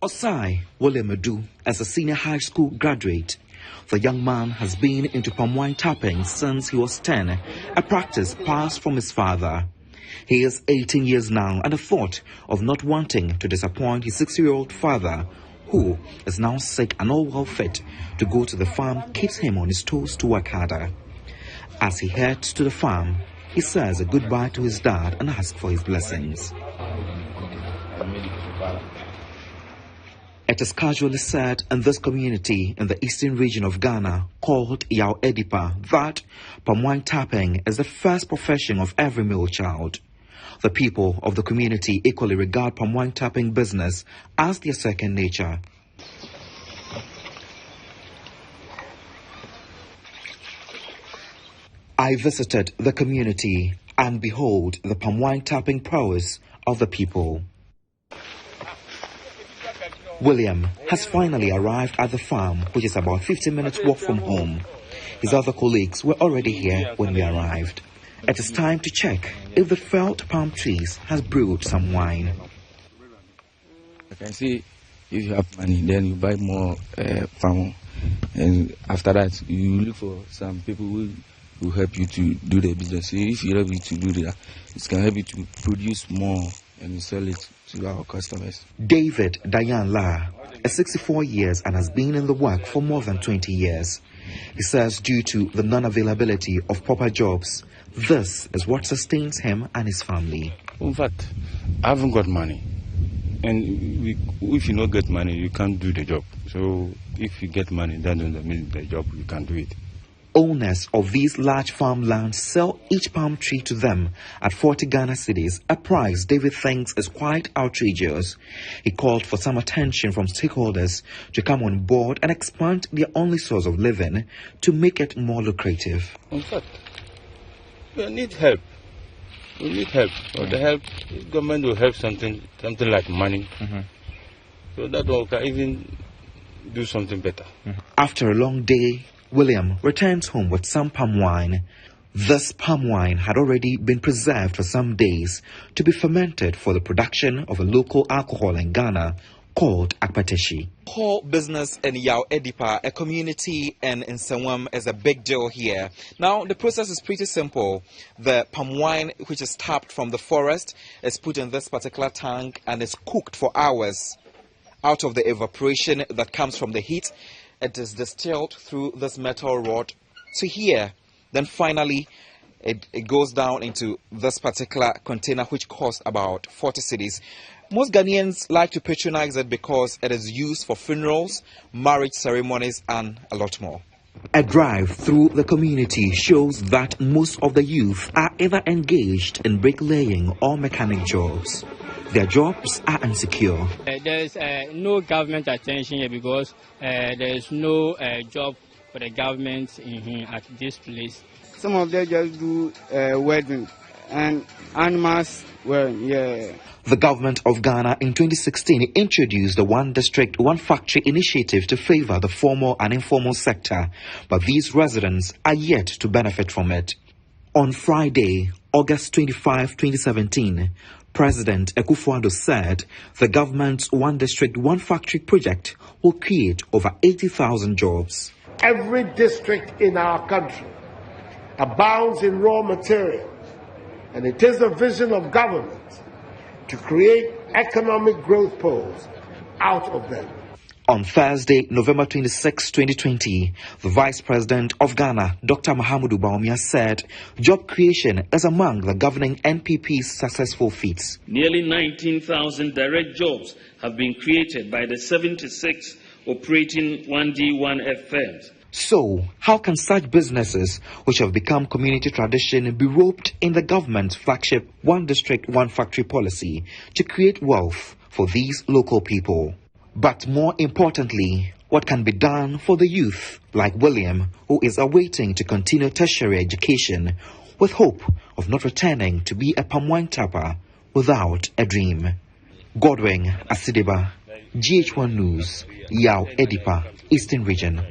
Osai William Adu, as a senior high school graduate. The young man has been into palm wine tapping since he was 10, a practice passed from his father. He is 18 years now, and the thought of not wanting to disappoint his 6-year-old father, who is now sick and all well fit to go to the farm, keeps him on his toes to work harder. As he heads to the farm, he says a goodbye to his dad and asks for his blessings. It is casually said in this community in the eastern region of Ghana called Yaw Adipa that palm wine tapping is the first profession of every male child. The people of the community equally regard palm wine tapping business as their second nature. I visited the community and behold the palm wine tapping prowess of the people. William has finally arrived at the farm, which is about 15 minutes walk from home. His other colleagues were already here when we arrived. It is time to check if the felled palm trees has brewed some wine. I can see if you have money, then you buy more palm, and after that you look for some people who will help you to do the business. So if you help me to do that, it can help you to produce more and sell it to our customers. David Dayan La is 64 years and has been in the work for more than 20 years. He says due to the non-availability of proper jobs, this is what sustains him and his family. In fact, I haven't got money. And if you don't get money, you can't do the job. So if you get money, that doesn't mean the job, you can do it. Owners of these large farmlands sell each palm tree to them at 40 Ghana cedis, a price David thinks is quite outrageous. He called for some attention from stakeholders to come on board and expand their only source of living to make it more lucrative. In fact, we need help. We need help. Or the help, the government will help something like money. So that one can even do something better. After a long day, William returns home with some palm wine. This palm wine had already been preserved for some days to be fermented for the production of a local alcohol in Ghana called akpateshi. Whole business in Yaw Adipa, a community in Nsawam, is a big deal here. Now, the process is pretty simple. The palm wine, which is tapped from the forest, is put in this particular tank and is cooked for hours. Out of the evaporation that comes from the heat, it is distilled through this metal rod to here. Then finally, it goes down into this particular container, which costs about 40 cedis. Most Ghanaians like to patronize it because it is used for funerals, marriage ceremonies, and a lot more. A drive through the community shows that most of the youth are either engaged in bricklaying or mechanic jobs. Their jobs are insecure. There's no government attention here because there's no job for the government at this place. Some of them just do wedding and animals. Well, yeah. The government of Ghana in 2016 introduced the One District, One Factory initiative to favor the formal and informal sector, but these residents are yet to benefit from it. On Friday, August 25, 2017, President Akufo-Addo said the government's One District, One Factory project will create over 80,000 jobs. Every district in our country abounds in raw materials, and it is the vision of government to create economic growth poles out of them. On Thursday, November 26, 2020, the Vice President of Ghana, Dr. Mahamudu Bawumia, said job creation is among the governing NPP's successful feats. Nearly 19,000 direct jobs have been created by the 76 operating 1D1F firms. So, how can such businesses, which have become community tradition, be roped in the government's flagship One District, One Factory policy to create wealth for these local people? But more importantly, what can be done for the youth like William, who is awaiting to continue tertiary education with hope of not returning to be a palm wine tapper without a dream? Godwin Asediba, GH1 News, Yaw Adipa, Eastern Region.